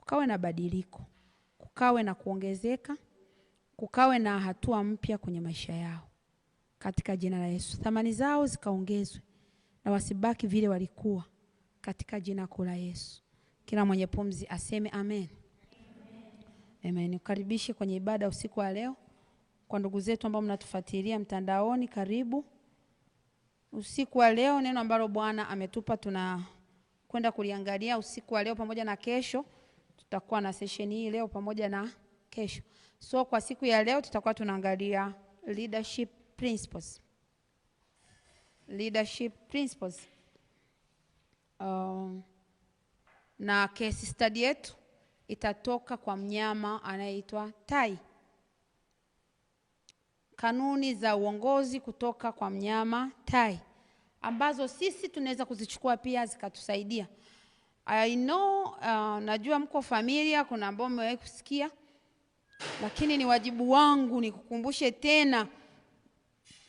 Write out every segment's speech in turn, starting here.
kukawe na badiliko, kukawe na kuongezeka, kukawe na hatua mpya kwenye maisha yao. Katika jina la Yesu. Thamani zao zikaongezwe na wasibaki vile walikuwa. Katika jina kuu la Yesu. Kila mwenye pumzi aseme amen. Amen. Nikaribishe kwenye ibada usiku wa leo. Kwa ndugu zetu ambao mnatufuatilia mtandaoni, karibu. Usiku wa leo neno ambalo Bwana ametupa tunakwenda kuliangalia usiku wa leo pamoja na kesho. Tutakuwa na session hii leo pamoja na kesho. So kwa siku ya leo tutakuwa tunaangalia leadership principles. Leadership principles. Na case study yetu itatoka kwa mnyama anayeitwa tai. Kanuni za uongozi kutoka kwa mnyama tai, ambazo sisi tunaweza kuzichukua pia zikatusaidia. I know, najua mko familia, kuna ambao mmewahi kusikia, lakini ni wajibu wangu nikukumbushe tena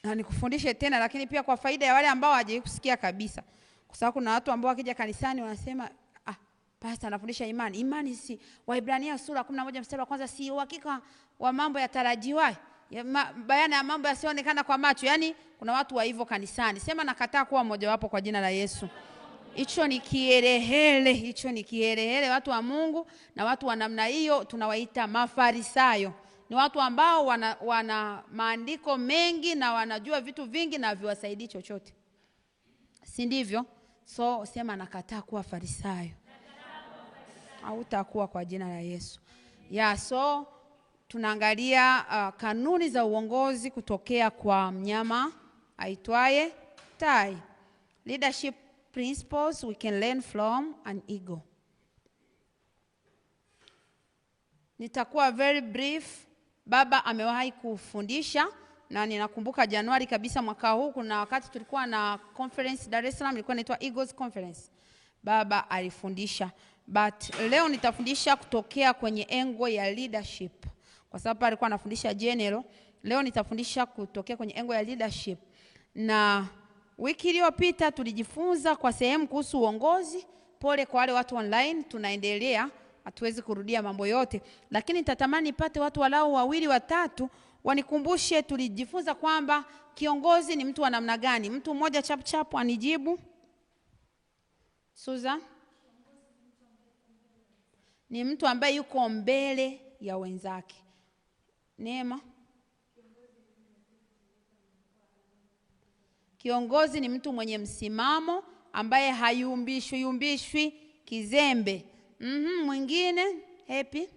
na nikufundishe tena, lakini pia kwa faida ya wale ambao hawajawahi kusikia kabisa. Kwa sababu kuna watu ambao wakija kanisani wanasema, pastor anafundisha imani. Imani si Waebrania sura 11 mstari wa kwanza, si uhakika wa mambo yatarajiwayo, bayana ya mambo yasionekana kwa macho. Yaani kuna watu wa hivyo kanisani. Sema nakataa kuwa mmoja wapo kwa jina la Yesu. Hicho ni kielehele, hicho ni kielehele. Watu wa Mungu na watu wa namna hiyo tunawaita mafarisayo. Ni watu ambao wana maandiko mengi na wanajua vitu vingi na haviwasaidii chochote. Si ndivyo? So sema nakataa kuwa farisayo. Hautakuwa kwa jina la Yesu. So tunaangalia kanuni za uongozi kutokea kwa mnyama aitwaye tai. Leadership principles we can learn from an eagle. Nitakuwa very brief. Baba amewahi kufundisha na ninakumbuka Januari kabisa mwaka huu kuna wakati tulikuwa na conference Dar es Salaam, ilikuwa inaitwa Eagles Conference. Baba alifundisha, but leo nitafundisha kutokea kwenye engo ya leadership. Kwa sababu alikuwa anafundisha general, leo nitafundisha kutokea kwenye engo ya leadership. Na wiki iliyopita tulijifunza kwa sehemu kuhusu uongozi. Pole kwa wale watu online, tunaendelea, hatuwezi kurudia mambo yote, lakini nitatamani nipate watu walau wawili watatu wanikumbushe tulijifunza kwamba kiongozi ni mtu wa namna gani. Mtu mmoja chap chap anijibu. Susan? Ni mtu ambaye yuko mbele ya wenzake. Neema? Kiongozi ni mtu mwenye msimamo ambaye hayumbishwi kizembe. Mwingine? Happy?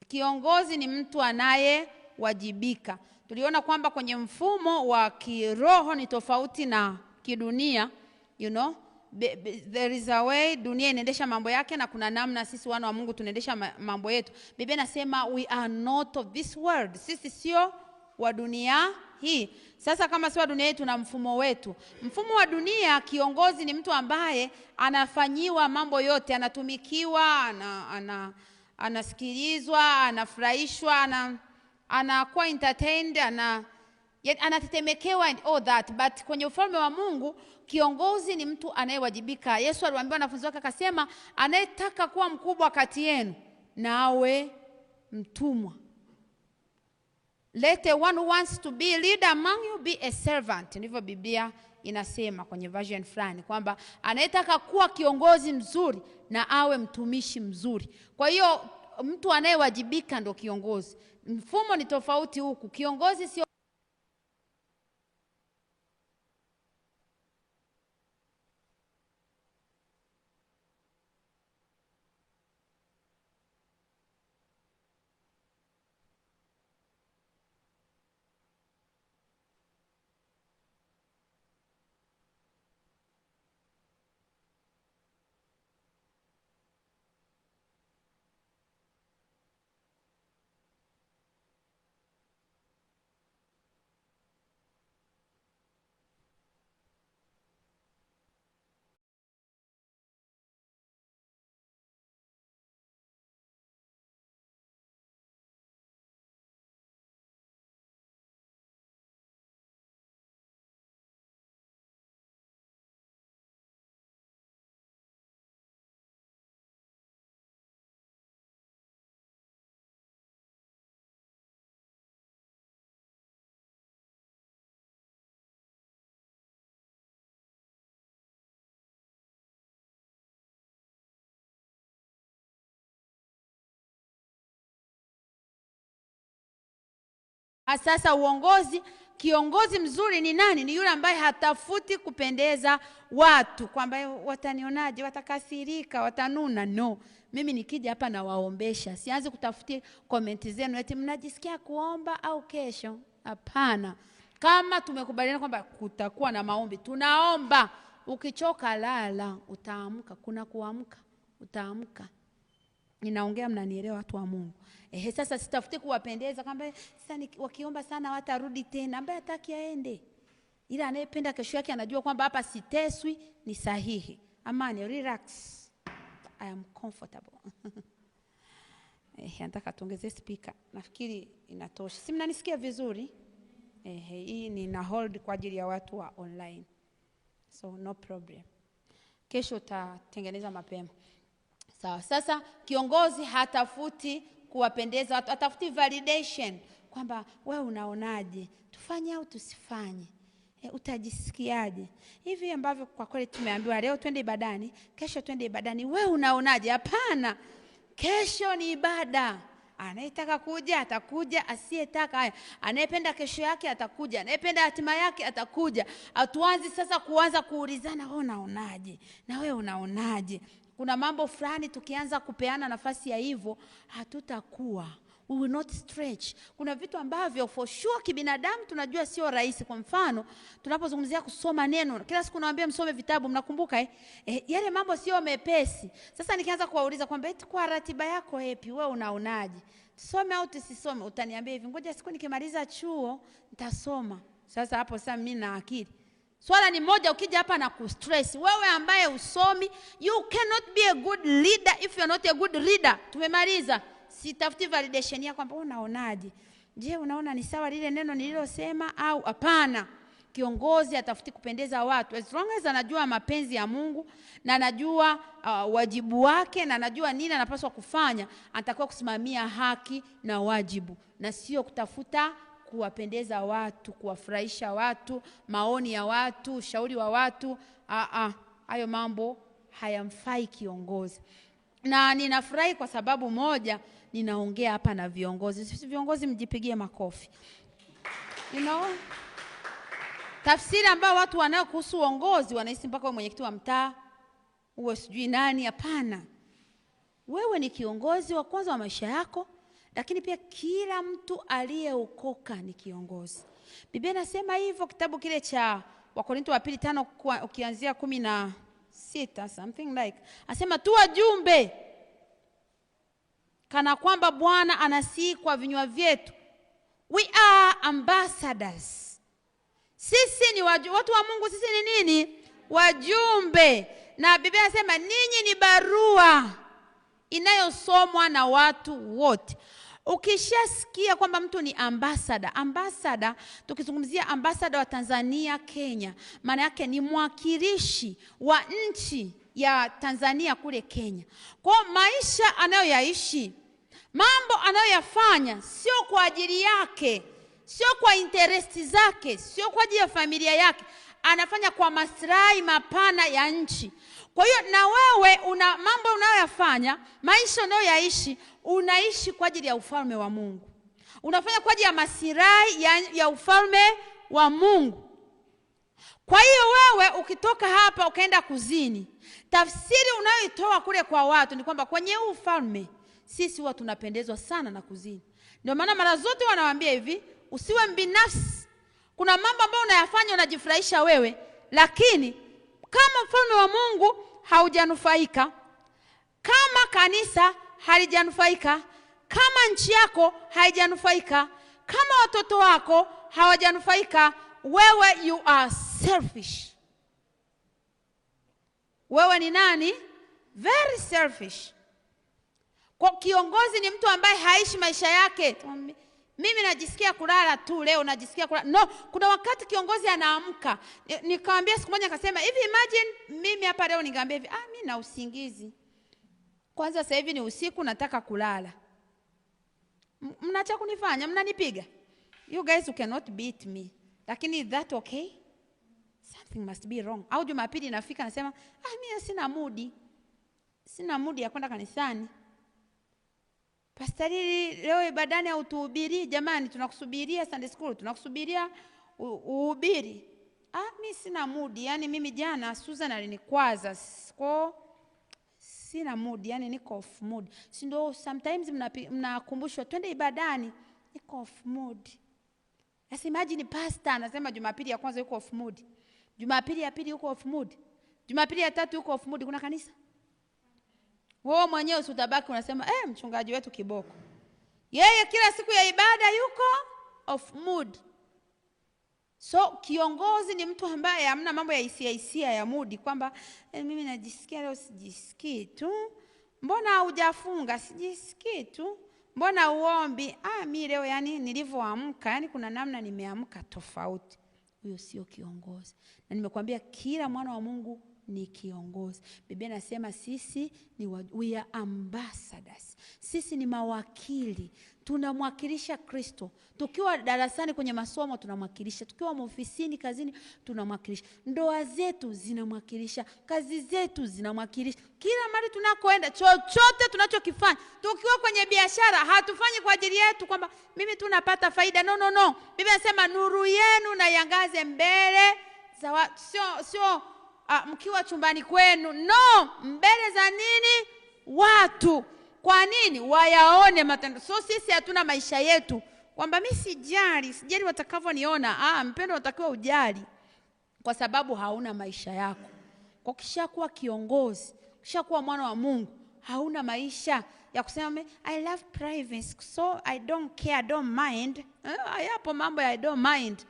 Kiongozi ni mtu anayewajibika. Tuliona kwamba kwenye mfumo wa kiroho ni tofauti na kidunia. You know, there is a way dunia inaendesha mambo yake na kuna namna sisi wana wa Mungu tunaendesha mambo yetu. Biblia inasema we are not of this world. Sisi sio wa dunia hii. Sasa kama sio wa dunia hii tuna mfumo wetu. Mfumo wa dunia, kiongozi ni mtu ambaye anafanyiwa mambo yote, anatumikiwa, anasikilizwa, anafurahishwa, anakuwa entertained, anatetemekewa and all that. But kwenye ufalme wa Mungu, kiongozi ni mtu anayewajibika. Yesu aliwaambia wanafunzi wake akasema, anayetaka kuwa mkubwa kati yenu na awe mtumwa. Let the one who wants to be a leader among you be a servant. Ndivyo Biblia inasema kwenye version fulani kwamba anayetaka kuwa kiongozi mzuri na awe mtumishi mzuri. Kwa hiyo mtu anayewajibika ndo kiongozi. Mfumo ni tofauti huku. Kiongozi sio Sasa uongozi, kiongozi mzuri ni nani? Ni yule ambaye hatafuti kupendeza watu, kwamba watanionaje, watakasirika, watanuna. No, mimi nikija hapa na waombesha. Sianze kutafutia comment zenu eti mnajisikia kuomba au kesho. Hapana. Kama tumekubaliana kwamba kutakuwa na maombi, tunaomba. Ukichoka lala, utaamka. Kuna kuamka, utaamka. Ninaongea, mnanielewa watu wa Mungu. Sasa sitafuti kuwapendeza kwamba sasa wakiomba sana watarudi tena. Ambaye hataki aende. Ila anayependa kesho yake anajua kwamba hapa siteswi, ni sahihi. Amani, relax. I am comfortable. Nataka tuongeze speaker. Nafikiri inatosha. Si mnanisikia vizuri? Hii ni na hold kwa ajili ya watu wa online. So no problem. Kesho utatengeneza mapema. Sawa. Sasa kiongozi hatafuti kuwapendeza watu, hatafuti validation kwamba wewe unaonaje, tufanye au tusifanye, utajisikiaje. Hivi ambavyo kwa kweli tumeambiwa leo twende ibadani, kesho twende ibadani, wewe unaonaje? Hapana. Kesho ni ibada. Anayetaka kuja atakuja, asiyetaka haya. Anayependa kesho yake atakuja, anayependa hatima yake atakuja. Hatuanzi sasa kuanza kuulizana wewe unaonaje na wewe unaonaje. Kuna mambo fulani tukianza kupeana nafasi ya hivyo hatutakuwa. We will not stretch. Kuna vitu ambavyo for sure kibinadamu tunajua sio rahisi. Kwa mfano, tunapozungumzia kusoma neno, kila siku nawaambia msome vitabu, mnakumbuka yale mambo sio mepesi. Sasa nikianza kuwauliza kwamba eti kwa ratiba yako hepi, wewe unaonaje? Tusome au tusisome? Utaniambia hivi, ngoja siku nikimaliza chuo nitasoma. Sasa hapo sasa mimi na akili. Swala ni moja, ukija hapa na kustress. Wewe ambaye usomi, you cannot be a good leader if you are not a good reader. Tumemaliza. Sitafuti validation ya kwamba unaonaje. Je, unaona ni sawa lile neno nililosema au hapana? Kiongozi atafuti kupendeza watu. As long as anajua mapenzi ya Mungu na anajua wajibu wake na anajua nini anapaswa kufanya, atakuwa kusimamia haki na wajibu na sio kutafuta kuwapendeza watu, kuwafurahisha watu, maoni ya watu, ushauri wa watu. Hayo mambo hayamfai kiongozi. Na ninafurahi kwa sababu moja, ninaongea hapa na viongozi. Sisi viongozi mjipigie makofi. Tafsiri ambayo watu wanao kuhusu uongozi wanahisi mpaka wewe mwenyekiti wa mtaa, uwe sijui nani. Hapana. Wewe ni kiongozi wa kwanza wa maisha yako, lakini pia kila mtu aliyeokoka ni kiongozi. Biblia inasema hivyo kitabu kile cha Wakorintho wa 2:5 ukianzia 16 something like. Anasema tu wajumbe kana kwamba Bwana anasihi kwa vinywa vyetu. We are ambassadors. Sisi ni watu wa Mungu, sisi ni nini? Wajumbe. Na Biblia inasema ninyi ni barua inayosomwa na watu wote. Ukishasikia kwamba mtu ni ambassador, tukizungumzia ambassador wa Tanzania, Kenya, maana yake ni mwakilishi wa nchi ya Tanzania kule Kenya. Kwa maisha anayoyaishi, mambo anayoyafanya sio kwa ajili yake, sio kwa interest zake, sio kwa ajili ya familia yake, anafanya kwa maslahi mapana ya nchi. Kwa hiyo na wewe una mambo unayoyafanya, maisha unayoyaishi, unaishi kwa ajili ya ufalme wa Mungu. Unafanya kwa ajili ya maslahi ya ufalme wa Mungu. Kwa hiyo wewe ukitoka hapa ukaenda kuzini, tafsiri unayoitoa kule kwa watu ni kwamba kwenye huu ufalme sisi huwa tunapendezwa sana na kuzini. Ndio maana mara zote wanawaambia hivi, usiwe mbinafsi. Kuna mambo ambayo unayafanya unajifurahisha wewe, lakini kama ufalme wa Mungu haujanufaika, kama kanisa halijanufaika, kama nchi yako haijanufaika, kama watoto wako hawajanufaika, wewe you are selfish. Wewe ni nani? Very selfish. Kwa kiongozi ni mtu ambaye haishi maisha yake. Mimi najisikia kulala tu leo, najisikia kulala. No, kuna wakati kiongozi anaamka. Nikamwambia siku moja akasema, hivi imagine mimi hapa leo ningeambia hivi, mimi na usingizi. Kwanza sasa hivi ni usiku, nataka kulala. Mnaacha kunifanya, mnanipiga. You guys you cannot beat me. Lakini is that okay? Something must be wrong. Au Jumapili inafika nasema, mimi sina mood. Sina mood ya kwenda kanisani. Pastori, leo ibadani hautuhubiri. Jamani, tunakusubiria Sunday school, tunakusubiria uhubiri. Mimi sina mood. Yani mimi jana Susan alinikwaza. Kwa sina mood, yani niko off mood. Si ndio sometimes mnakumbushwa twende ibadani, niko off mood. Sasa imagine pastor anasema Jumapili ya kwanza yuko off mood. Jumapili ya pili yuko off mood. Jumapili ya tatu yuko off mood. Kuna kanisa? Wewe mwenyewe usitabaki unasema mchungaji wetu kiboko. Yeye kila siku ya ibada yuko off mood. So kiongozi ni mtu ambaye hamna mambo ya hisia ya mood kwamba mimi najisikia leo sijisikii tu. Mbona hujafunga? Sijisikii tu. Mbona uombi? Mimi leo yani nilivyoamka, yani kuna namna nimeamka tofauti. Huyo sio kiongozi. Na nimekuambia kila mwana wa Mungu ni kiongozi. Biblia inasema sisi we are ambassadors. Sisi ni mawakili. Tunamwakilisha Kristo. Tukiwa darasani kwenye masomo tunamwakilisha. Tukiwa ofisini, kazini tunamwakilisha. Ndoa zetu zinamwakilisha. Kazi zetu zinamwakilisha. Kila mahali tunakoenda, chochote tunachokifanya. Tukiwa kwenye biashara, hatufanyi kwa ajili yetu kwamba mimi tu napata faida. No. Biblia inasema nuru yenu na iangaze mbele za watu. Sio mkiwa chumbani kwenu. No, mbele za nini? Watu. Kwa nini? Wayaone matendo. So sisi hatuna maisha yetu kwamba mimi sijali watakavyoniona. Mpendo unatakiwa ujali kwa sababu hauna maisha yako. Kwa kishakuwa kiongozi, kishakuwa mwana wa Mungu, hauna maisha ya kusema I love privacy so I don't care, I don't mind. Hayapo mambo ya I don't mind.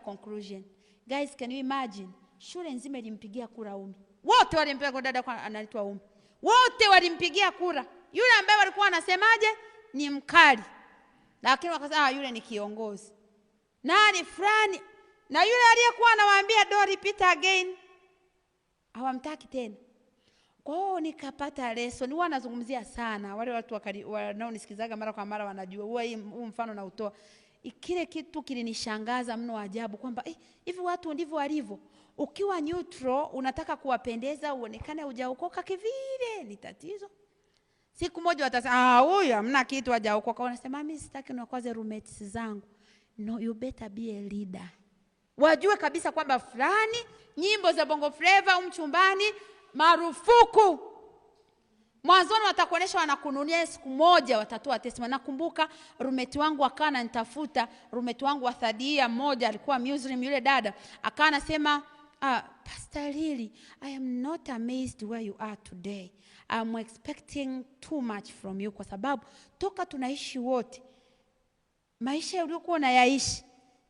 Conclusion. Guys, can you imagine? Shule nzima ilimpigia kura Umi. Wote walimpigia kwa dada kwa anaitwa Umi. Wote walimpigia kura. Yule ambaye walikuwa wanasemaje? Ni mkali. Lakini wakasema yule ni kiongozi. Nani fulani? Na yule aliyekuwa anawaambia don't repeat again. Hawamtaki tena. Kwa hiyo nikapata lesson. Huwa nazungumzia sana. Wale watu wanaonisikizaga mara kwa mara wanajua. Huu mfano na utoa. Kile kitu kilinishangaza mno ajabu kwamba hivi watu ndivyo walivyo. Ukiwa neutral unataka kuwapendeza uonekane hujaokoka kivile, ni tatizo. Siku moja watasema huyu hamna kitu hajaokoka. Wanasema mimi sitaki nikwaze roommates zangu. No, you better be a leader. Wajue kabisa kwamba fulani nyimbo za Bongo Flava mchumbani marufuku. Mwanzoni watakuonesha wanakununia, siku moja watatoa testimony. Nakumbuka roommate wangu akana nitafuta, roommate wangu wa Thadia mmoja alikuwa Muslim, yule dada akana anasema Pastor Lily, I am not amazed where you are today. I'm expecting too much from you, kwa sababu toka tunaishi wote maisha uliokuwa unayaishi.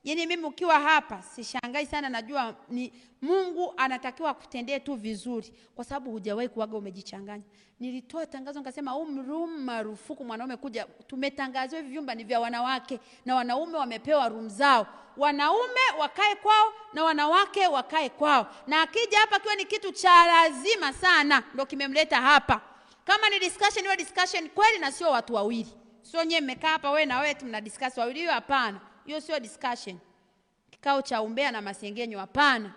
Yaani mimi ukiwa hapa sishangai sana, najua ni Mungu anatakiwa kutendea tu vizuri kwa sababu hujawahi kuaga umejichanganya. Nilitoa tangazo nikasema room marufuku mwanaume kuja. Tumetangazwa hivi vyumba ni vya wanawake na wanaume wamepewa room zao. Wanaume wakae kwao na wanawake wakae kwao. Na akija hapa kiwa ni kitu cha lazima sana ndio kimemleta hapa. Kama ni discussion, iwe discussion kweli na sio watu wawili. Sio nyewe mmekaa hapa wewe na wewe mna discuss wawili, hapana. Hiyo sio discussion. Kikao cha umbea na masengenyo, hapana.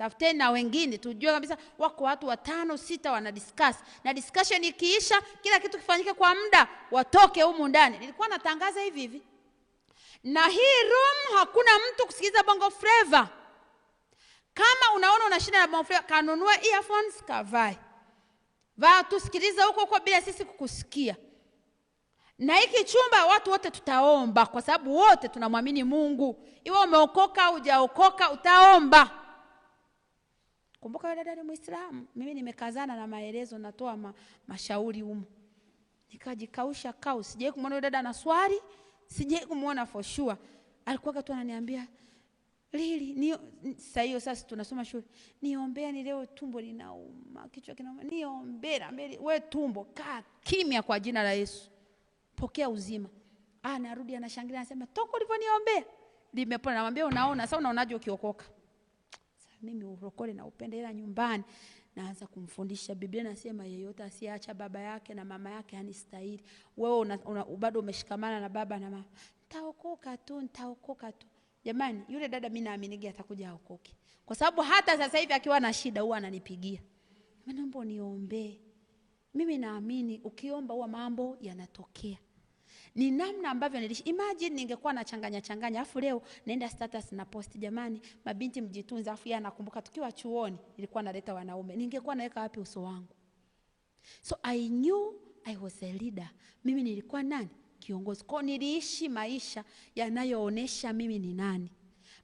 Tafuteni na wengine, tujue kabisa wako watu 5 6 wana discuss. Na discussion ikiisha, kila kitu kifanyike kwa muda, watoke humu ndani. Nilikuwa natangaza hivi. Na hii room hakuna mtu kusikiza Bongo Flava. Kama unaona una shida na Bongo Flava, kanunue earphones kavae. Vaa tusikiliza huko bila sisi kukusikia. Na hiki chumba watu wote tutaomba kwa sababu wote tunamwamini Mungu. Iwe umeokoka au hujaokoka utaomba. Kumbuka yule dada ni Muislamu. Mimi nimekazana na maelezo, natoa mashauri humu. Nikajikausha kau. Sijawahi kumwona yule dada na swali, sijawahi kumuona for sure. Alikuwa tu ananiambia, "Lili, sasa tunasoma shule. Niombea ni leo tumbo linauma, kichwa kinauma. Niombea, wewe tumbo kaa kimya kwa jina la Yesu. Pokea uzima." Anarudi anashangilia anasema, "Toka ulivyoniombea limepona." Namwambia, "Unaona, sasa unaonaje ukiokoka?" Sasa mimi urokole na upende ila nyumbani naanza kumfundisha. Biblia inasema yeyote asiacha baba yake na mama yake hanistahili. Wewe bado umeshikamana na baba na mama. Nitaokoka tu. Jamani, yule dada mimi naamini atakuja aokoke. Kwa sababu hata sasa hivi akiwa na shida huwa ananipigia. Naomba uniombee. Mimi naamini ukiomba huwa mambo yanatokea. Ni namna ambavyo nilishi. Imagine ningekuwa na changanya afu leo naenda status na post, "Jamani, mabinti mjitunze." Afu yeye anakumbuka tukiwa chuoni nilikuwa naleta wanaume. Ningekuwa naweka wapi uso wangu? So I knew I was a leader. Mimi nilikuwa nani? Kiongozi. Kwa niliishi maisha yanayoonesha mimi ni nani.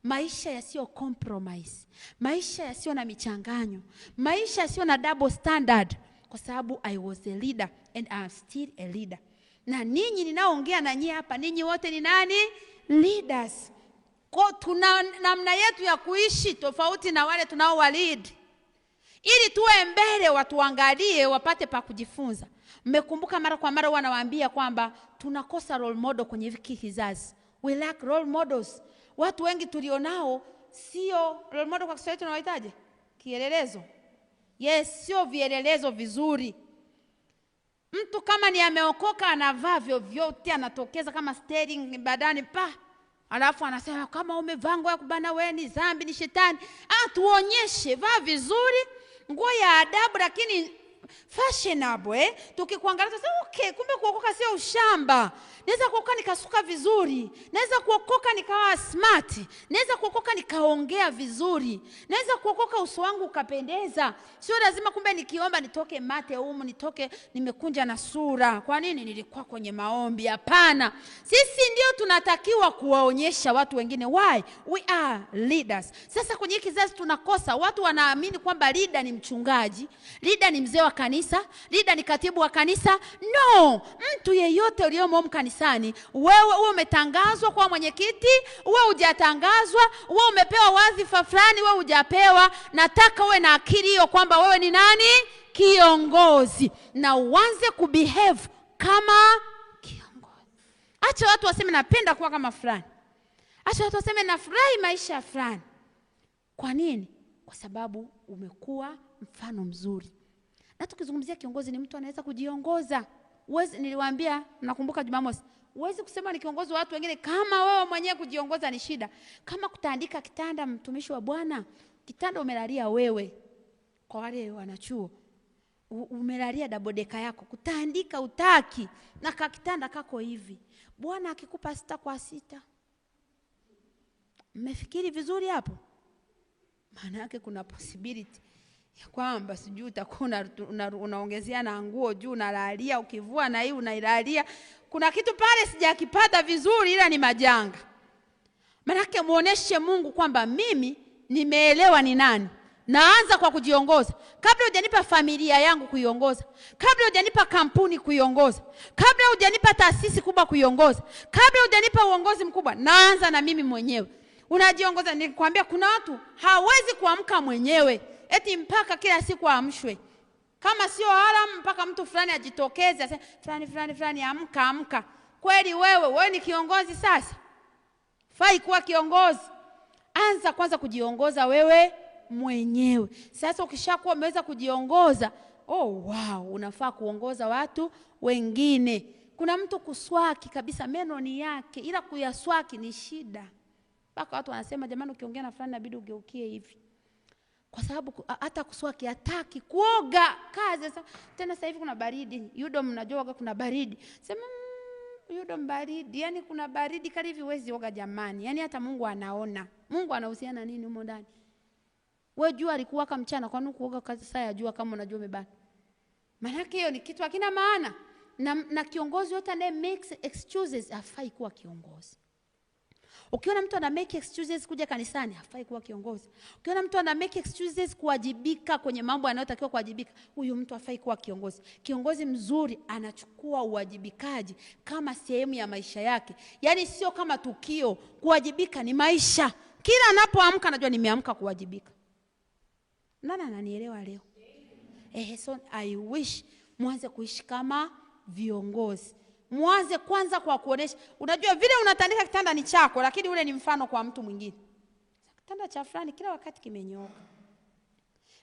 Maisha yasiyo compromise. Maisha yasiyo na michanganyo. Maisha yasiyo na double standard. Kwa sababu I was a leader and I am still a leader. Na ninyi ninaoongea na nyinyi hapa, ninyi wote ni nani? Leaders. Kwa tuna namna yetu ya kuishi tofauti na wale tunao lead. Ili tuwe mbele watu waangalie wapate pa kujifunza. Mmekumbuka mara kwa mara wanawaambia kwamba tunakosa role model kwenye hiki kizazi. We lack role models. Watu wengi tulionao sio role model, kwa Kiswahili tunawaitaje? Kielelezo. Yes, sio vielelezo vizuri. Mtu kama ni ameokoka anavaa vyovyote, anatokeza kama steering badani alafu anasema kama umevaa nguo ya kubana wewe ni dhambi, ni shetani. Tuonyeshe, vaa vizuri, nguo ya adabu lakini fashionable. Tukikuangalia sasa, okay, kumbe kuokoka sio ushamba. Naweza kuokoka nikasuka vizuri, naweza kuokoka nikawa smart, naweza kuokoka nikaongea vizuri, naweza kuokoka uso wangu ukapendeza. Sio lazima kumbe nikiomba nitoke mate humu, nitoke nimekunja na sura. Kwa nini? Nilikuwa kwenye maombi. Hapana. Sisi ndio tunatakiwa kuwaonyesha watu wengine why we are leaders. Sasa kwenye kizazi tunakosa. Watu wanaamini kwamba leader ni mchungaji, leader ni mzee wa kanisa, leader ni katibu wa kanisa. No, mtu yeyote uliomo kanisani, wewe umetangazwa kwa mwenyekiti, wewe hujatangazwa, wewe umepewa wadhifa fulani, wewe hujapewa, nataka uwe na akili hiyo kwamba wewe ni nani? Kiongozi. Na uanze kubehave kama kiongozi. Acha watu waseme napenda kuwa kama fulani. Acha watu waseme nafurahi maisha ya fulani. Kwa nini? Kwa sababu umekuwa mfano mzuri. Na tukizungumzia kiongozi ni mtu anaweza kujiongoza. Niliwaambia, nakumbuka Jumamosi, uwezi kusema ni kiongozi wa watu wengine kama wewe mwenyewe kujiongoza ni shida. Kama kutaandika kitanda, mtumishi wa Bwana, kitanda umelalia wewe. Kwa wale wanachuo, umelalia dabodeka yako, kutaandika utaki na kakitanda kako hivi. Bwana akikupa 6 kwa 6. Mmefikiri vizuri hapo? Maana yake kuna possibility ya kwamba sijui utakuwa unaongezea na nguo juu unalalia, ukivua na hii unailalia. Kuna kitu pale sijakipata vizuri, ila ni majanga. Maana yake muoneshe Mungu kwamba mimi nimeelewa ni nani. Naanza kwa kujiongoza. Kabla hujanipa familia yangu kuiongoza, kabla hujanipa kampuni kuiongoza, kabla hujanipa taasisi kubwa kuiongoza, kabla hujanipa uongozi mkubwa, naanza na mimi mwenyewe. Unajiongoza. Nilikwambia kuna watu hawezi kuamka mwenyewe, eti mpaka kila siku aamshwe. Kama sio alarm mpaka mtu fulani ajitokeze aseme fulani amka. Kweli wewe ni kiongozi sasa? Fai kuwa kiongozi. Anza kwanza kujiongoza wewe mwenyewe. Sasa ukishakuwa umeweza kujiongoza, wow, unafaa kuongoza watu wengine. Kuna mtu kuswaki kabisa meno ni yake, ila kuyaswaki ni shida. Mpaka watu wanasema jamani ukiongea na fulani inabidi ugeukie hivi. Kwa sababu hata kuswaki hataki kuoga kazi. Tena sasa hivi kuna baridi. Yudo mnajua kuna baridi. Sema yudo baridi. Yaani kuna baridi kali hivi huwezi oga jamani. Yaani hata Mungu anaona. Mungu anahusiana nini humo ndani? Wewe jua alikuwaka mchana, kwa nini kuoga kazi saa ya jua kama unajua umebana? Maana hiyo ni kitu hakina maana. Na kiongozi yote anaye makes excuses hafai kuwa kiongozi. Ukiona mtu ana make excuses kuja kanisani, hafai kuwa kiongozi. Ukiona mtu ana make excuses kuwajibika kwenye mambo yanayotakiwa kuwajibika, huyu mtu hafai kuwa kiongozi. Kiongozi mzuri anachukua uwajibikaji kama sehemu ya maisha yake. Yaani sio kama tukio, kuwajibika ni maisha. Kila anapoamka anajua nimeamka kuwajibika. Nani ananielewa leo? So I wish mwanze kuishi kama viongozi. Mwanze kwanza kwa kuonesha. Unajua vile unatandika kitanda ni chako, lakini ule ni mfano kwa mtu mwingine. Kitanda cha fulani kila wakati kimenyooka.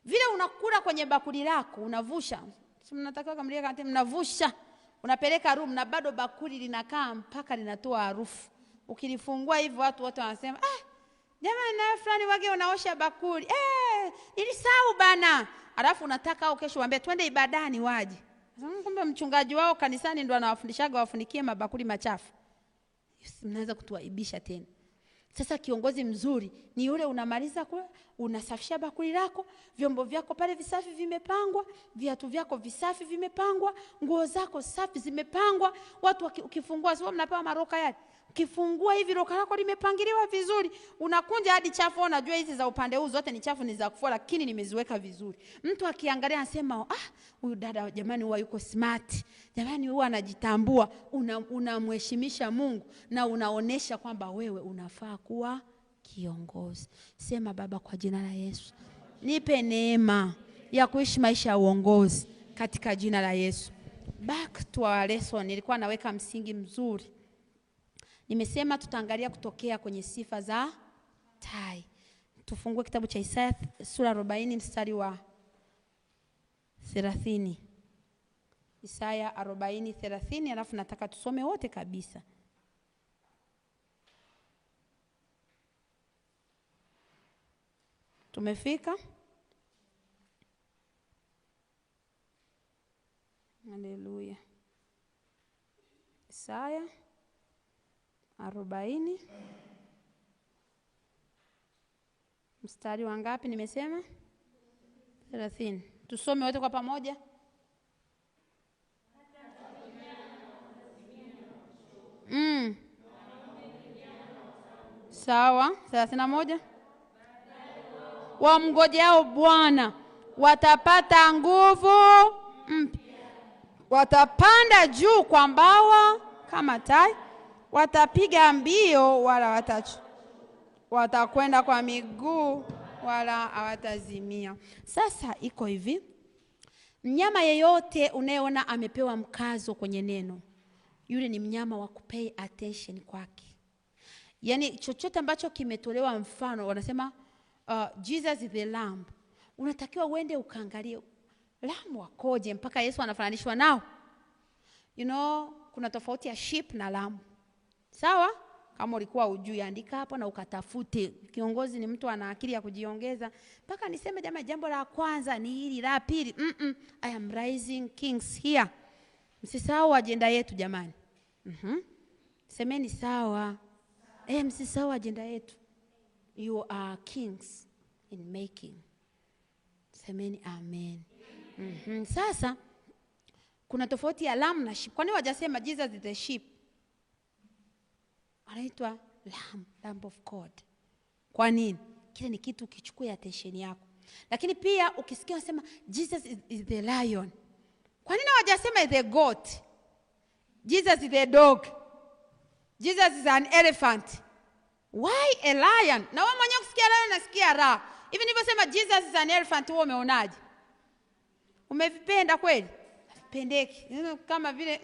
Vile unakula kwenye bakuli lako, unavusha. Mnatakiwa kamlia kati mnavusha. Unapeleka room na bado bakuli linakaa mpaka linatoa harufu. Ukilifungua hivyo watu wote wanasema, jamani na fulani wage unaosha bakuli. Nilisahau bana. Alafu unataka au kesho waambie twende ibadani waje. Kumbe mchungaji wao kanisani ndo anawafundishaga wafunikie mabakuli machafu. Mnaanza kutuaibisha tena. Sasa kiongozi mzuri ni yule unamaliza kula, unasafisha bakuli lako, vyombo vyako pale visafi vimepangwa, viatu vyako visafi vimepangwa, nguo zako safi zimepangwa. Watu ukifungua sio mnapewa maroka yale. Ukifungua hivi roka lako limepangiliwa vizuri, unakunja hadi chafu, unajua hizi za upande huu zote ni chafu ni za kufua lakini nimeziweka vizuri. Mtu akiangalia anasema, huyu dada jamani huwa yuko smart. Jamani huwa anajitambua, unamheshimisha Mungu na unaonesha kwamba wewe unafaa kuwa kiongozi. Sema Baba kwa jina la Yesu, nipe neema ya kuishi maisha ya uongozi katika jina la Yesu. Back to our lesson, nilikuwa naweka msingi mzuri. Nimesema tutaangalia kutokea kwenye sifa za tai. Tufungue kitabu cha Isaya sura 40 mstari wa 30. Isaya 40:30, alafu nataka tusome wote kabisa. Tumefika? Haleluya. Isaya 40 mstari wa ngapi nimesema? 30. Tusome wote kwa pamoja. Sawa, 31. Wamngojeao Bwana watapata nguvu mpya. Watapanda juu kwa mbawa kama tai. Watapiga mbio wala watakwenda kwa miguu wala hawatazimia. Sasa iko hivi. Mnyama yeyote unayeona amepewa mkazo kwenye neno, yule ni mnyama wa kupay attention kwake. Yaani chochote ambacho kimetolewa mfano, wanasema Jesus is the lamb. Unatakiwa uende ukaangalie lamb wakoje mpaka Yesu anafananishwa nao. Kuna tofauti ya sheep na lamb. Sawa? Kama ulikuwa hujui, andika hapo na ukatafute. Kiongozi ni mtu ana akili ya kujiongeza. Mpaka niseme jambo la kwanza ni hili, la pili I am rising kings here. Msisahau ajenda yetu jamani. Semeni sawa. Msisahau ajenda yetu. You are kings in making. Semeni amen. Sasa kuna tofauti ya lamb na sheep. Kwa nini hawajasema Jesus is the sheep? Anaitwa lamb of God. Kwa nini? Kile ni kitu kichukue attention yako. Lakini pia ukisikia wanasema Jesus is the lion. Kwa nini hawajasema the goat? Jesus is the dog. Jesus is an elephant. Why a lion? Na wewe mwenyewe ukisikia lion unasikia raha. Hivi nilivyosema Jesus is an elephant, wewe umeonaje? Umevipenda kweli? Pendeki. Kama vile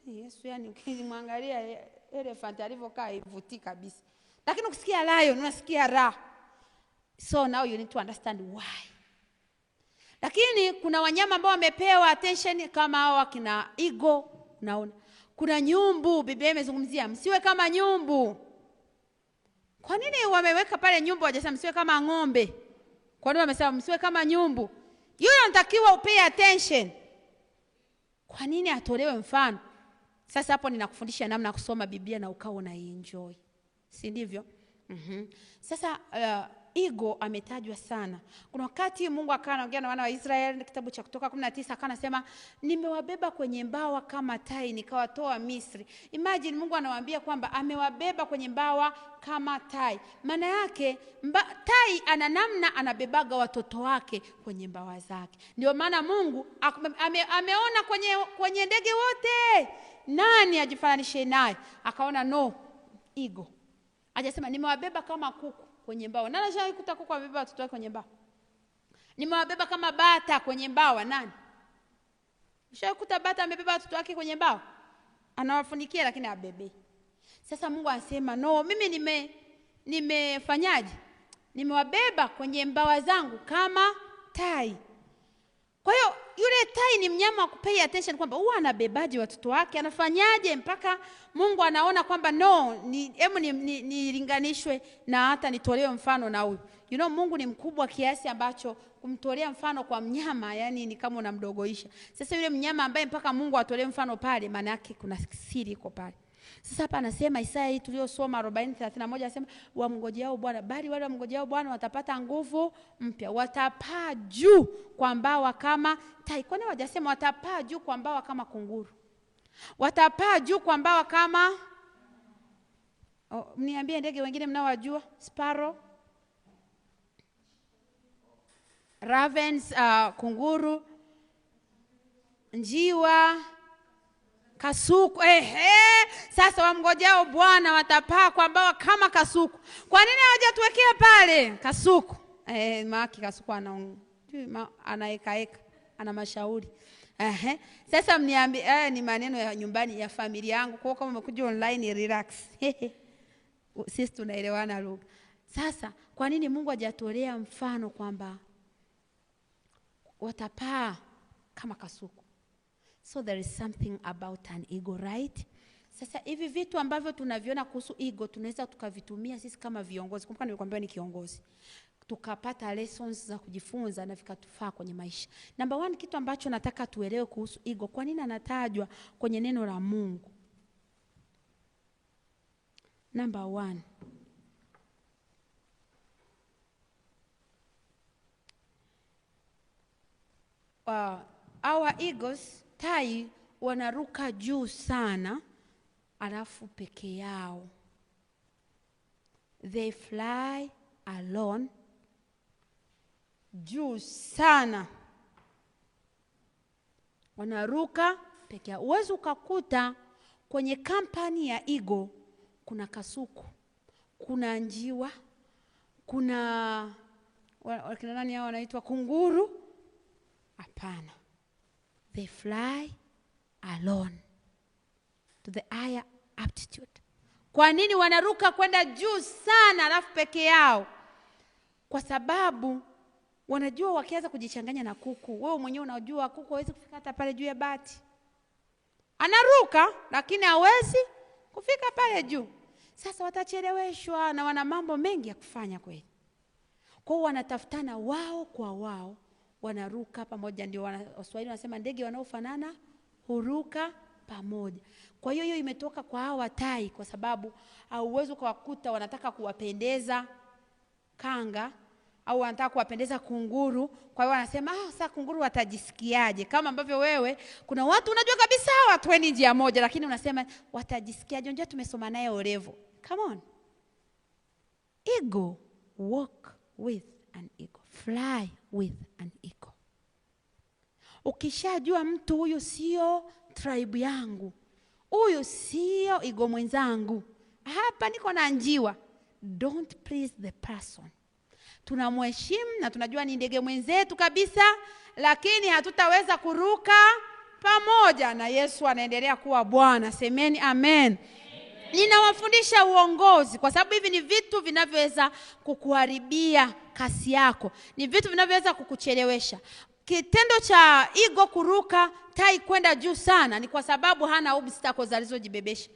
Yesu yani ukimwangalia elephant alivyokaa ivuti kabisa. Lakini ukisikia lion unasikia raha. So now you need to understand why. Lakini kuna wanyama ambao wamepewa attention kama hao akina eagle, unaona. Kuna nyumbu, Biblia imezungumzia msiwe kama nyumbu. Kwa nini wameweka pale nyumbu hawajasema msiwe kama ng'ombe? Kwa nini wamesema msiwe kama nyumbu? Yule anatakiwa upay attention. Kwa nini atolewe mfano? Sasa hapo ninakufundisha namna ya kusoma Biblia na ukao na enjoy. Si ndivyo? Sasa ego ametajwa sana. Kuna wakati Mungu anaongea na wana wa Israeli, kitabu cha Kutoka 19 akanasema nimewabeba kwenye mbawa kama tai nikawatoa Misri. Imagine Mungu anawaambia kwamba amewabeba kwenye mbawa kama tai. Maana yake tai ana namna anabebaga watoto wake kwenye mbawa zake. Ndio maana Mungu ameona kwenye ndege wote nani ajifananishe naye, akaona no, ego. Hajasema nimewabeba kama kuku kwenye mbawa. Nani ashaikuta kuku amebeba watoto wake kwenye mbawa? Nimewabeba kama bata kwenye mbawa. Nani? Ashaikuta bata amebeba watoto wake kwenye mbawa? Anawafunikia lakini abebe. Sasa Mungu anasema no, mimi nimefanyaje? Nimewabeba kwenye mbawa zangu kama tai. Kwa hiyo yule tai ni mnyama wa kupay attention kwamba huwa anabebaje watoto wake, anafanyaje mpaka Mungu anaona kwamba no, nilinganishwe na hata nitolewe mfano na huyu. You know, Mungu ni mkubwa kiasi ambacho kumtolea mfano kwa mnyama yani ni kama unamdogoisha. Sasa yule mnyama ambaye mpaka Mungu atolee mfano pale, maana yake kuna siri iko pale. Sasa hapa anasema Isaya hii tuliyosoma 40:31 anasema wamngojeao Bwana, bali wale wamngojeao Bwana watapata nguvu mpya, watapaa juu kwa mbawa kama tai. Kwa nini hawajasema watapaa juu kwa mbawa kama kunguru? Watapaa juu kwa mbawa kama mniambie ndege wengine mnaowajua? Sparrow, ravens, kunguru, njiwa, kasuku. Sasa wamngojao Bwana watapaa kwa mbawa kama kasuku. Kwa nini hawajatuwekea pale kasuku? Maki kasuku anaeka ana mashauri. Sasa mniambie ni maneno ya nyumbani ya familia yangu. Kwa kama umekuja online relax. Sisi tunaelewana lugha. Sasa kwa nini Mungu hajatolea mfano kwamba watapaa kama kasuku? So there is something about an ego, right? Sasa hivi vitu ambavyo tunaviona kuhusu ego tunaweza tukavitumia sisi kama viongozi. Kumbuka nilikwambia ni kiongozi. Tukapata lessons za kujifunza na vikatufaa kwenye maisha. Number 1, kitu ambacho nataka tuelewe kuhusu ego, kwa nini anatajwa kwenye neno la Mungu? Number 1, our egos, tai wanaruka juu sana alafu peke yao. They fly alone, juu sana, wanaruka peke yao. Uwezo ukakuta kwenye kampani ya ego kuna kasuku, kuna njiwa, kuna wakina nani hao wanaitwa kunguru? Hapana. They fly alone to the higher altitude. Kwa nini wanaruka kwenda juu sana alafu peke yao? Kwa sababu wanajua wakianza kujichanganya na kuku, wewe mwenyewe unajua kuku hawezi kufika hata pale juu ya bati. Anaruka lakini hawezi kufika pale juu. Sasa watacheleweshwa na wana mambo mengi ya kufanya kweli. Kwa hiyo wanatafutana wao kwa wao, wanaruka pamoja. Ndio Waswahili wanasema ndege wanaofanana huruka pamoja. Kwa hiyo imetoka kwa hawa tai, kwa sababu hauwezi kuwakuta wanataka kuwapendeza kanga au wanataka kuwapendeza kunguru. Kwa hiyo wanasema sasa kunguru watajisikiaje? Kama ambavyo wewe kuna watu unajua kabisa watu ni njia moja, lakini unasema watajisikiaje? Unajua tumesoma naye Olevo. Come on. Ego, walk with an ego, fly with an ego. Ukishajua mtu huyu sio tribe yangu, huyu sio ego mwenzangu, hapa niko na njiwa, don't please the person. Tunamheshimu na tunajua ni ndege mwenzetu kabisa, lakini hatutaweza kuruka pamoja na Yesu. Anaendelea kuwa Bwana. Semeni amen. Ninawafundisha uongozi kwa sababu hivi ni vitu vinavyoweza kukuharibia kasi yako. Ni vitu vinavyoweza kukuchelewesha. Kitendo cha ego kuruka tai kwenda juu sana ni kwa sababu hana obstacles alizojibebesha.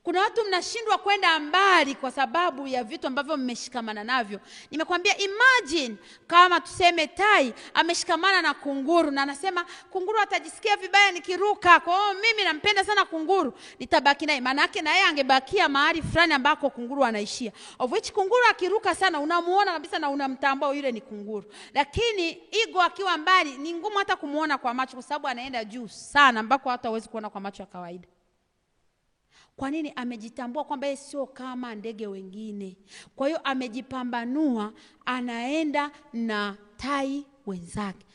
Kuna watu mnashindwa kwenda mbali kwa sababu ya vitu ambavyo mmeshikamana navyo. Nimekwambia, imagine kama tuseme tai ameshikamana na kunguru na anasema kunguru atajisikia vibaya nikiruka, kwa hiyo mimi nampenda sana kunguru, nitabaki naye. Maana yake na yeye angebakia mahali fulani ambako kunguru anaishia. Of which kunguru akiruka sana unamuona kabisa na unamtambua yule ni kunguru. Lakini ego akiwa mbali ni ngumu hata kumuona kwa macho kwa sababu anaenda juu sana ambako hata hawezi kuona kwa macho ya kawaida. Kwa nini? Amejitambua kwamba yeye sio kama ndege wengine. Kwa hiyo amejipambanua, anaenda na tai wenzake.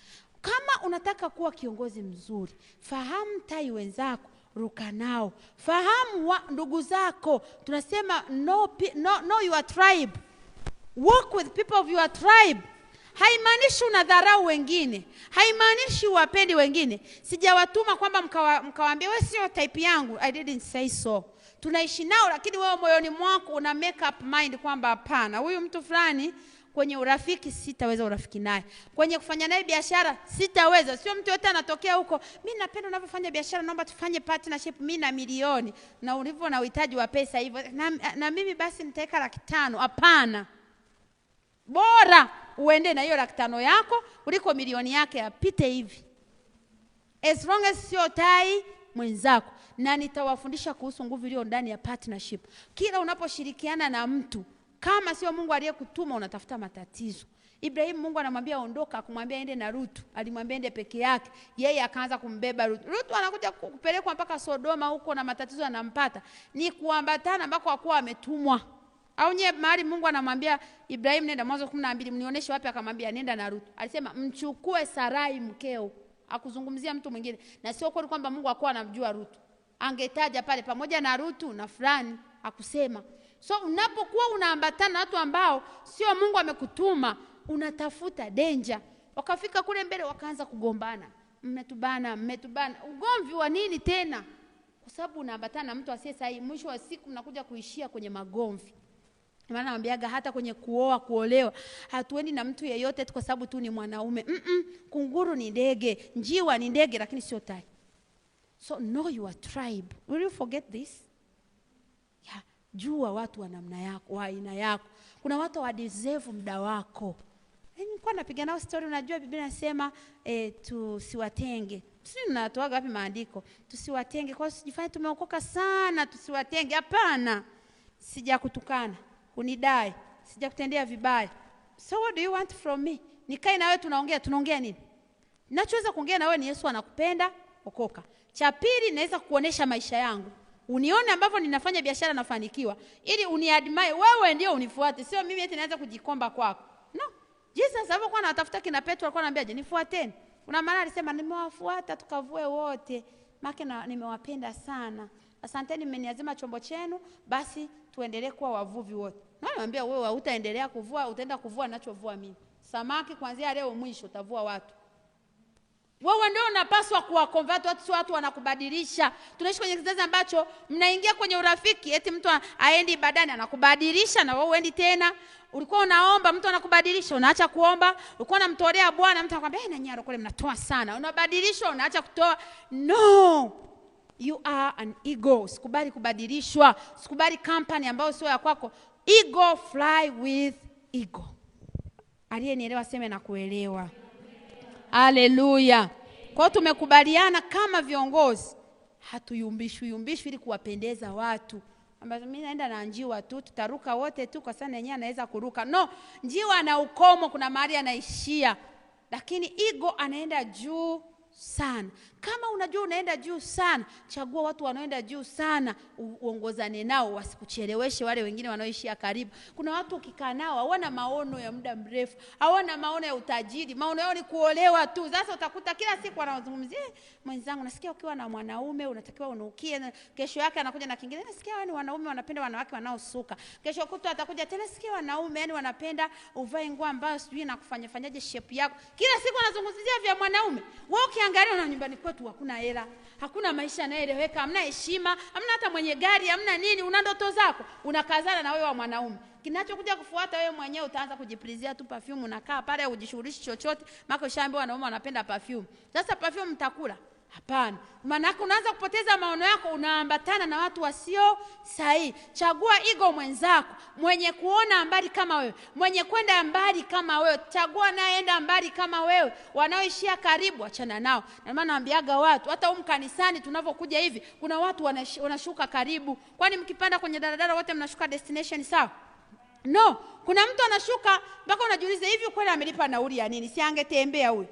Kama unataka kuwa kiongozi mzuri, fahamu tai wenzako, ruka nao. Fahamu ndugu zako. Tunasema know your tribe. Work with people of your tribe. Haimaanishi unadharau wengine. Haimaanishi uwapendi wengine. Sijawatuma kwamba mkawaambia wewe sio type yangu. I didn't say so. Tunaishi nao, lakini wewe moyoni mwako una make up mind kwamba hapana, huyu mtu fulani kwenye urafiki sitaweza urafiki naye. Kwenye kufanya naye biashara sitaweza. Sio mtu yote anatokea huko, mimi napenda unavyofanya biashara, naomba tufanye partnership, mimi na milioni na ulivyo na uhitaji wa pesa hivyo na mimi basi nitaweka 500,000. Hapana. Bora uende na hiyo 500,000 yako kuliko milioni yake apite hivi. As long as sio tai mwenzako. Na nitawafundisha kuhusu nguvu iliyo ndani ya partnership. Kila unaposhirikiana na mtu, kama sio Mungu aliyekutuma, unatafuta matatizo. Ibrahim Mungu anamwambia ondoka, akamwambia ende na Rutu. Alimwambia ende peke yake. Yeye akaanza kumbeba Rutu. Rutu anakuja kupelekwa mpaka Sodoma huko na matatizo yanampata. Ni kuambatana mpaka wakuwa ametumwa. Au nye mahali Mungu anamwambia Ibrahim nenda, Mwanzo 12, mnionyeshe wapi, akamwambia nenda na Rutu. Alisema mchukue Sarai mkeo. Hakuzungumzia mtu mwingine. Na sio kwamba Mungu hakuwa anamjua Rutu. Angetaja pale pamoja na Rutu na fulani, hakusema. So unapokuwa unaambatana na watu ambao sio Mungu amekutuma, unatafuta danger. Wakafika kule mbele wakaanza kugombana. Mmetubana. Ugomvi wa nini tena? Kwa sababu unaambatana na mtu asiye sahihi, mwisho wa siku mnakuja kuishia kwenye magomvi. Maana naambiaga hata kwenye kuolewa, hatuendi na mtu yeyote kwa sababu tu ni mwanaume. Kunguru ni ndege, njiwa ni ndege, lakini sio tai. So know your tribe. Will you forget this? Yeah, jua watu wa namna yako, wa aina yako. Kuna watu wa deserve muda wako. Nilikuwa napiga nao story, unajua Biblia inasema tusiwatenge. Sisi tunatoa wapi maandiko? Tusiwatenge. Kwa hiyo sijifanye tumeokoka sana, tusiwatenge. Hapana. Sijakutukana, unidai, sijakutendea vibaya. So what do you want from me? Nikae na wewe tunaongea nini? Ninachoweza kuongea na wewe ni Yesu anakupenda, okoka. Cha pili, naweza kuonesha maisha yangu. Unione ambavyo ninafanya biashara nafanikiwa, ili uniadmire, wewe ndio unifuate. Sio mimi eti naanza kujikomba kwako. No. Jesus alipokuwa anatafuta kina Petro alikuwa anamwambia, "Nifuateni." Kuna maana alisema, "Nimewafuata tukavue wote. Maana nimewapenda sana. Asanteni mmeniazima chombo chenu, basi tuendelee kuwa wavuvi wote." Na anamwambia, "Wewe hutaendelea kuvua, utaenda kuvua ninachovua mimi. Samaki kuanzia leo mwisho utavua watu." Wewe ndio unapaswa kuwaconvert watu, sio watu wanakubadilisha. Tunaishi kwenye kizazi ambacho mnaingia kwenye urafiki, eti mtu aendi ibadani anakubadilisha na wewe uendi tena. Ulikuwa unaomba, mtu anakubadilisha, unaacha kuomba. Ulikuwa unamtolea Bwana, mtu anakuambia, "Na nyaro kule mnatoa sana." Unabadilishwa, unaacha kutoa. No. You are an ego. Sikubali kubadilishwa. Sikubali company ambayo sio ya kwako. Ego fly with ego. Aliyenielewa sema na kuelewa. Haleluya. Kwa tumekubaliana kama viongozi, hatuyumbishwi ili kuwapendeza watu. Ambapo mimi naenda na njiwa tu, tutaruka wote tu kwa sababu yeye anaweza kuruka. No, njiwa ana ukomo, kuna mahali anaishia. Lakini ego anaenda juu sana. Kama unajua unaenda juu sana, chagua watu wanaoenda juu sana, uongozane nao, wasikucheleweshe wale wengine wanaoishia karibu. Kuna watu ukikaa nao hawana maono ya muda mrefu, hawana maono ya utajiri, maono yao ni kuolewa tu. Sasa utakuta kila siku wanazungumzia, "Mwenzangu, nasikia ukiwa na mwanaume unatakiwa unukie." Kesho yake anakuja na kingine, "Nasikia wao ni wanaume wanapenda wanawake wanaosuka." Kesho kutwa atakuja tena, "Nasikia wanaume yani wanapenda uvae nguo ambayo sijui na kufanyaje shape yako." Kila siku anazungumzia vya mwanaume. Wewe ukiangalia na nyumbani kwetu hakuna hela, hakuna maisha yanayoeleweka, hamna heshima, hamna hata mwenye gari, hamna nini. Una ndoto zako, unakazana na wewe wa mwanaume. Kinachokuja kufuata wewe mwenyewe utaanza kujiprizia tu perfume, unakaa pale ujishughulishi chochote, maana ushaambiwa wanaume wanapenda perfume. Sasa perfume mtakula. Hapana. Maana unaanza kupoteza maono yako, unaambatana na watu wasio sahihi. Chagua ego mwenzako, mwenye kuona mbali kama wewe, mwenye kwenda mbali kama wewe. Chagua naenda mbali kama wewe. Wanaoishia karibu achana nao. Na maana naambiaga watu, hata huko kanisani tunavyokuja hivi, kuna watu wanashuka karibu. Kwani mkipanda kwenye daladala wote mnashuka destination sawa? No, kuna mtu anashuka mpaka unajiuliza hivi kweli amelipa nauli ya nini? Si angetembea huyu.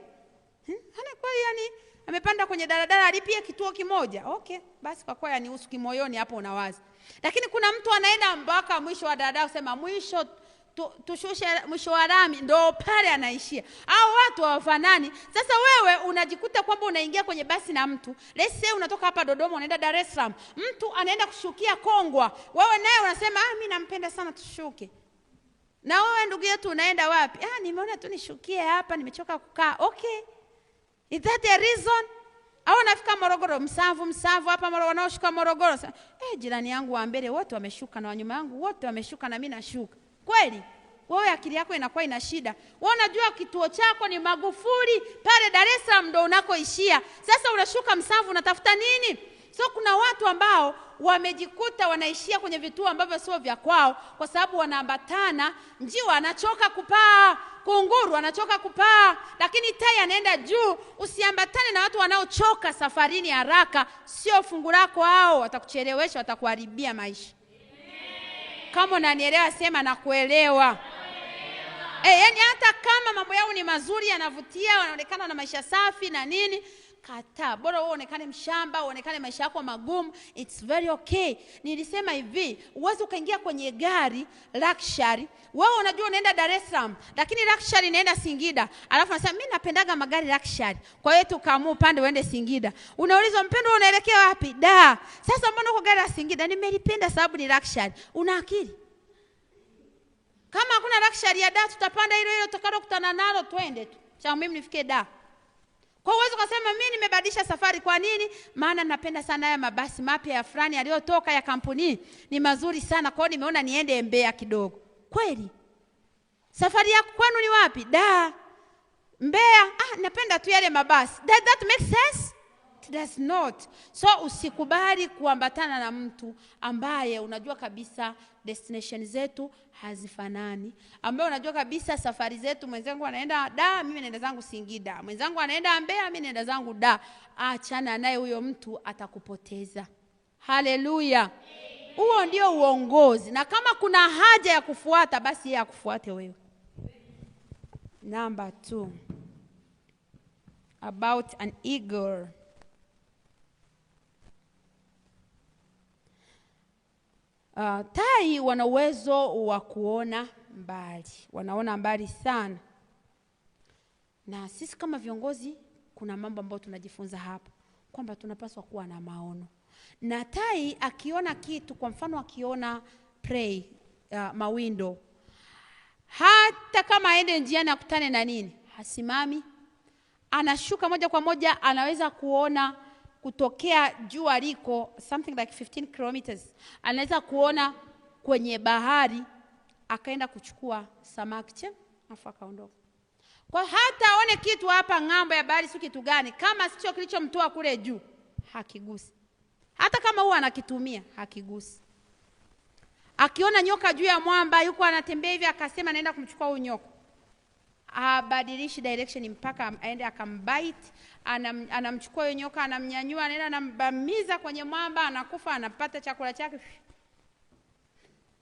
Hana kweli yani amepanda kwenye daladala alipia kituo kimoja. Okay, basi kwa kweli nihusu kimoyoni hapo unawaza. Lakini kuna mtu anaenda mpaka mwisho wa daladala kusema mwisho tushushe mwisho wa lami, ndio pale anaishia. Hao watu hawafanani. Sasa wewe unajikuta kwamba unaingia kwenye basi na mtu. Let's say unatoka hapa Dodoma unaenda Dar es Salaam. Mtu anaenda kushukia Kongwa. Wewe naye unasema mimi nampenda sana tushuke. Na wewe ndugu yetu unaenda wapi? Nimeona tu nishukie hapa, nimechoka kukaa. Okay. Is that a reason? Au nafika Morogoro, Msavu hapa wanaoshuka Morogoro. Jirani yangu wa mbele wote wameshuka na wanyuma yangu wote wameshuka na mimi nashuka. Kweli? Wewe akili yako inakuwa ina shida. Wewe unajua kituo chako ni Magufuli, pale Dar es Salaam ndo unakoishia. Sasa unashuka Msavu unatafuta nini? So kuna watu ambao wamejikuta wanaishia kwenye vituo ambavyo sio vya kwao kwa sababu wanaambatana. Njiwa anachoka kupaa, kunguru anachoka kupaa, lakini tai anaenda juu. Usiambatane na watu wanaochoka safarini haraka, sio fungu lako hao, watakuchelewesha, watakuharibia maisha. Kama unanielewa sema na kuelewa. Yani hata kama mambo yao ni mazuri yanavutia, wanaonekana na maisha safi na nini, kataa. Bora wewe uonekane mshamba, uonekane maisha yako magumu, it's very okay. Nilisema hivi, uweze ukaingia kwenye gari luxury, wewe unajua unaenda Dar es Salaam, lakini luxury inaenda Singida. Alafu unasema mimi napendaga magari luxury. Kwa hiyo tukaamua upande uende Singida. Unaulizwa mpendo unaelekea wapi? Da. Sasa mbona uko gari la Singida? Nimelipenda sababu ni luxury. Una akili? Kama hakuna luxury ya Da, tutapanda hilo tutakalo kutana nalo twende tu. Cha muhimu nifike Da. Kwa uwezo kusema mimi nimebadilisha safari. Kwa nini? Maana napenda sana haya mabasi mapya ya fulani yaliyotoka ya kampuni. Ni mazuri sana. Kwa hiyo nimeona niende Mbeya kidogo. Kweli? Safari yako kwenu ni wapi? Da. Mbeya. Napenda tu yale mabasi. Does that make sense? It does not. So usikubali kuambatana na mtu ambaye unajua kabisa destination zetu hazifanani, ambaye unajua kabisa safari zetu, mwenzangu anaenda Da, mimi naenda zangu Singida, mwenzangu anaenda Mbeya, mimi naenda zangu Da. Achana naye, huyo mtu atakupoteza. Haleluya. Huo ndio uongozi, na kama kuna haja ya kufuata basi yeye akufuate wewe. Number 2, about an eagle. Tai wana uwezo wa kuona mbali, wanaona mbali sana. Na sisi kama viongozi kuna mambo ambayo tunajifunza hapa, kwamba tunapaswa kuwa na maono. Na tai akiona kitu, kwa mfano akiona prey, mawindo, hata kama aende njiani akutane na nini, hasimami, anashuka moja kwa moja. Anaweza kuona kutokea juu aliko something like 15 kilometers. Anaweza kuona kwenye bahari, akaenda kuchukua samaki afu akaondoka. Kwa hata aone kitu hapa ng'ambo ya bahari, si kitu gani, kama sio kilichomtoa kule juu, hakigusi. Hata kama huwa anakitumia, hakigusi. Akiona nyoka juu ya mwamba, yuko anatembea hivi, akasema naenda kumchukua huyo nyoka, abadilishi direction mpaka aende akambite. Anamchukua huyo nyoka, anamnyanyua, anaenda anambamiza kwenye mwamba, anakufa, anapata chakula chake.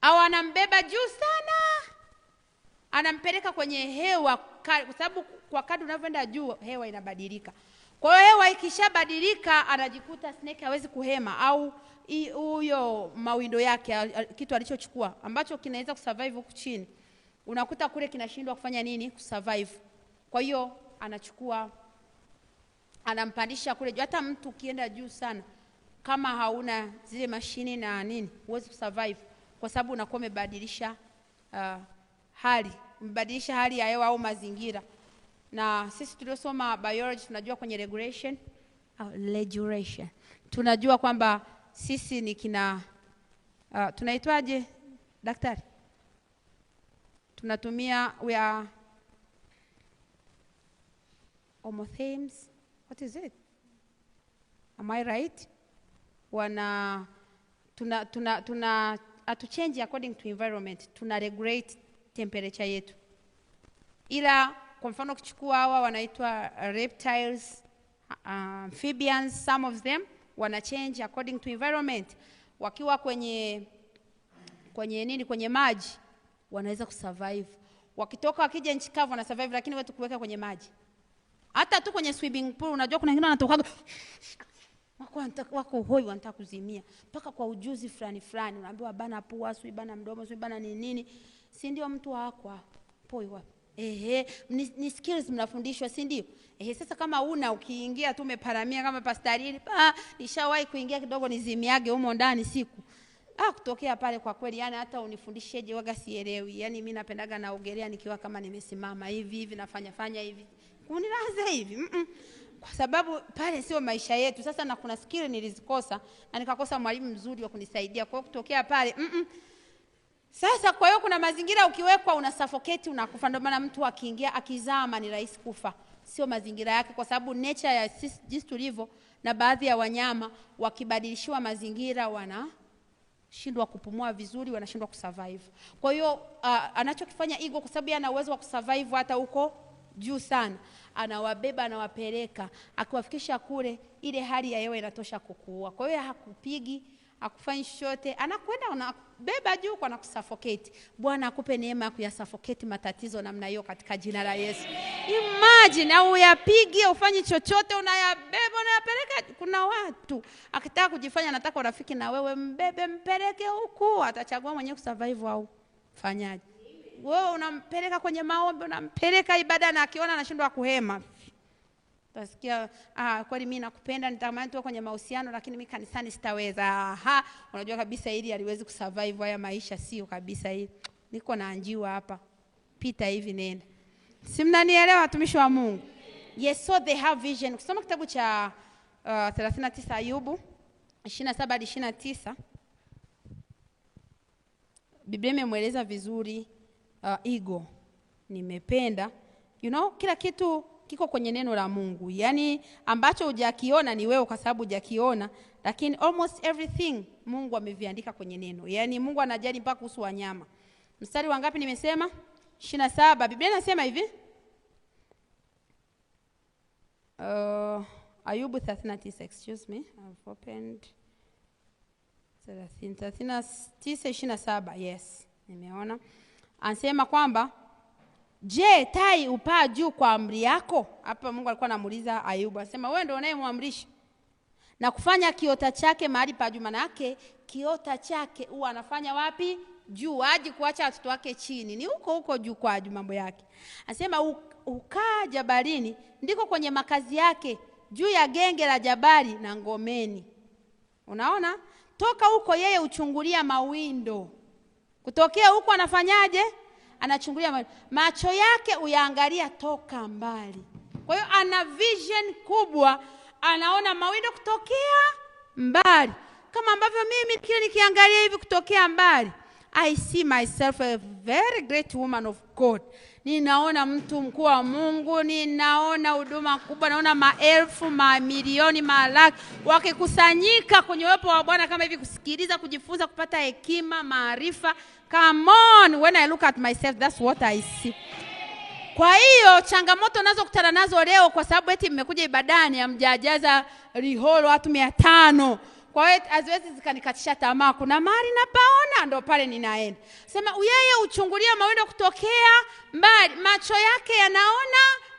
Au anambeba juu sana, anampeleka kwenye hewa, kwa sababu kwa kadri unavyoenda juu hewa inabadilika. Kwa hiyo hewa ikishabadilika, anajikuta snake hawezi kuhema, au huyo mawindo yake, kitu alichochukua ambacho kinaweza kusurvive huku chini, unakuta kule kinashindwa kufanya nini, kusurvive. Kwa hiyo anachukua, anampandisha kule juu. Hata mtu ukienda juu sana, kama hauna zile mashini na nini, huwezi kusurvive, kwa sababu unakuwa umebadilisha hali ya hewa au mazingira. Na sisi tuliosoma biology tunajua kwenye regulation tunajua kwamba sisi ni kina tunaitwaje daktari? Tunatumia we are homothemes. What is it? Am I right? Tuna change according to environment, tuna regulate temperature yetu. Ila kwa mfano kuchukua hawa wanaitwa reptiles, amphibians, some of them wana change according to environment. Wakiwa kwenye maji wanaweza kusurvive. Wakitoka wakija nchi kavu wana survive, lakini wewe tukuweka kwenye maji. Hata tu kwenye swimming pool unajua kuna wengine wanatoka wako hoi wanataka kuzimia. Mpaka kwa ujuzi fulani unaambiwa bana pua, sui bana mdomo, sui bana nini. Si ndio mtu wako poi wapi? Ni skills mnafundishwa, si ndio? Sasa kama ukiingia tu umeparamia kama pastarini, nishawahi kuingia kidogo nizimiage humo ndani siku. Kutokea pale kwa kweli, yani hata unifundisheje waga sielewi. Yani mimi napendaga naogelea nikiwa kama nimesimama hivi nafanya hivi. Kunilaza hivi. Kwa sababu pale sio maisha yetu. Sasa na kuna skill nilizikosa na nikakosa mwalimu mzuri wa kunisaidia. Kwa hiyo kutokea pale Sasa kwa hiyo kuna mazingira ukiwekwa una suffocate, unakufa. Ndio maana mtu akiingia akizama ni rahisi kufa. Sio mazingira yake, kwa sababu nature ya jinsi tulivyo na baadhi ya wanyama wakibadilishiwa mazingira wanashindwa kupumua vizuri, wanashindwa kusurvive. Kwa hiyo anachokifanya ego, kwa sababu yeye ana uwezo wa kusurvive hata huko juu sana, anawabeba anawapeleka, akiwafikisha kule ile hali ya hewa inatosha kukuua. Kwa hiyo hakupigi, hakufanyi chochote, anakwenda unabeba juu kwa nakusuffocate. Bwana akupe neema ya kuyasuffocate matatizo namna hiyo katika jina la Yesu. Imagine au yapige ufanye chochote, unayabeba unayapeleka. Kuna watu akitaka kujifanya anataka urafiki na wewe, mbebe mpeleke huku, atachagua mwenyewe kusurvive au fanyaje. Wewe unampeleka kwenye maombi, unampeleka ibada, na akiona anashindwa kuhema. Utasikia kweli mimi nakupenda, nitamani tu kwenye mahusiano, lakini mimi kanisani sitaweza. Unajua kabisa hili haliwezi kusurvive haya maisha, sio kabisa hili. Niko na anjiwa hapa. Pita hivi nenda. Si mnanielewa watumishi wa Mungu? Yes, so they have vision. Kusoma kitabu cha 39 Ayubu 27-29. Biblia imemueleza vizuri ego. Nimependa. Kila kitu kiko kwenye neno la Mungu. Yaani ambacho hujakiona ni wewe kwa sababu hujakiona, lakini almost everything Mungu ameviandika kwenye neno. Yaani Mungu anajali mpaka kuhusu wanyama. Mstari wa ngapi nimesema? 27. Biblia inasema hivi. Ayubu 39, excuse me. I've opened 39:27. Yes, nimeona. Anasema kwamba je, tai upaa juu kwa amri yako? Hapa Mungu alikuwa anamuuliza Ayubu. Anasema wewe ndio unayemwamrisha na kufanya kiota chake mahali pa juu. Maana yake kiota chake huwa anafanya wapi? Juu. Haji kuacha watoto wake chini, ni huko juu kwa juu mambo yake. Anasema ukaa jabalini, ndiko kwenye makazi yake, juu ya genge la jabali na ngomeni. Unaona? Toka huko yeye uchungulia mawindo. Kutokea huko anafanyaje? Anachungulia macho yake uyaangalia toka mbali. Kwa hiyo ana vision kubwa, anaona mawindo kutokea mbali. Kama ambavyo mimi kile nikiangalia hivi kutokea mbali, I see myself a very great woman of God. Ninaona mtu mkuu wa Mungu, ninaona huduma kubwa, naona maelfu, mamilioni, malaki wakikusanyika kwenye uwepo wa Bwana kama hivi, kusikiliza, kujifunza, kupata hekima, maarifa. Come on, when I look at myself, that's what I see. Kwa hiyo changamoto nazo kutana nazo leo, kwa sababu eti mmekuja ibadani hamjajaza riholo watu 500. Kwa hiyo haziwezi zikanikatisha tamaa. Kuna mahali napaona ndio pale ninaenda. Sema yeye uchungulia mawindo kutokea mbali, macho yake yanaona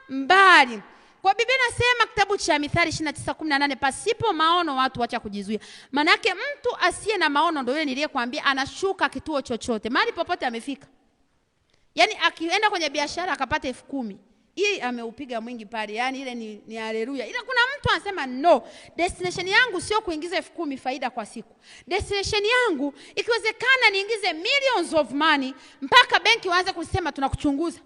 mbali. Kwa Biblia inasema kitabu cha Mithali 29:18, pasipo maono watu wacha kujizuia. Maana yake mtu asiye na maono ndio yule niliyekwambia anashuka kituo chochote, mahali popote amefika. Yaani akienda kwenye biashara akapata 10,000, hii ameupiga mwingi pale, yani ile ni haleluya. Ila kuna mtu anasema no, destination yangu sio kuingiza 10,000 faida kwa siku. Destination yangu ikiwezekana niingize millions of money, mpaka benki waanze kusema tunakuchunguza.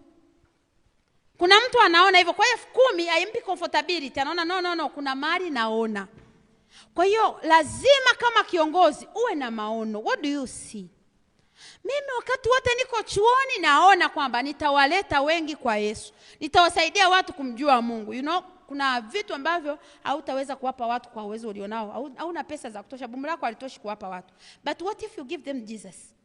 Kuna mtu anaona hivyo. Kwa hiyo 10,000 haimpi comfortability, anaona no, kuna mali naona. Kwa hiyo lazima kama kiongozi uwe na maono. What do you see? Mimi wakati wote niko chuoni naona kwamba nitawaleta wengi kwa Yesu. Nitawasaidia watu kumjua Mungu. kuna vitu ambavyo hautaweza kuwapa watu kwa uwezo ulionao. Hauna pesa za kutosha, bomu lako halitoshi kuwapa watu. But what if you give them Jesus?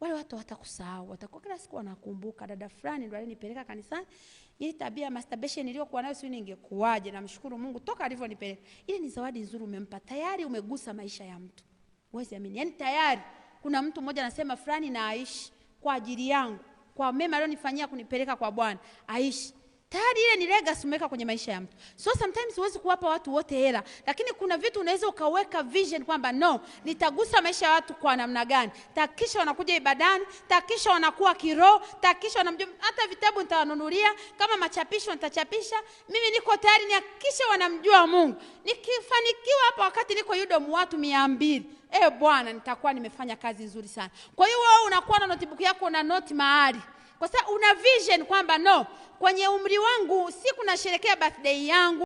Wale watu watakusahau, watakuwa kila siku wanakumbuka dada fulani ndio alinipeleka kanisani. Ile tabia ya masturbation iliyokuwa nayo sio ningekuaje. Namshukuru Mungu toka alivyonipeleka. Ile ni zawadi nzuri umempa. Tayari umegusa maisha ya mtu. Huwezi amini. Yaani tayari kuna mtu mmoja anasema fulani na aishi kwa ajili yangu, kwa mema alionifanyia kunipeleka kwa Bwana, aishi. Tayari ile ni legacy umeweka kwenye maisha ya mtu. So sometimes huwezi kuwapa watu wote hela, lakini kuna vitu unaweza ukaweka vision kwamba no, nitagusa maisha ya watu kwa namna gani. Takisha wanakuja ibadani, takisha wanakuwa kiroho, takisha wanamjua. Hata vitabu nitawanunulia, kama machapisho nitachapisha. Mimi niko tayari nihakikishe wanamjua Mungu. Nikifanikiwa hapa wakati niko Udom watu 200, Bwana nitakuwa nimefanya kazi nzuri sana. Kwa hiyo wewe unakuwa na notebook yako na note mahali. Kwa sababu una vision kwamba no, kwenye umri wangu siku nasherehekea birthday yangu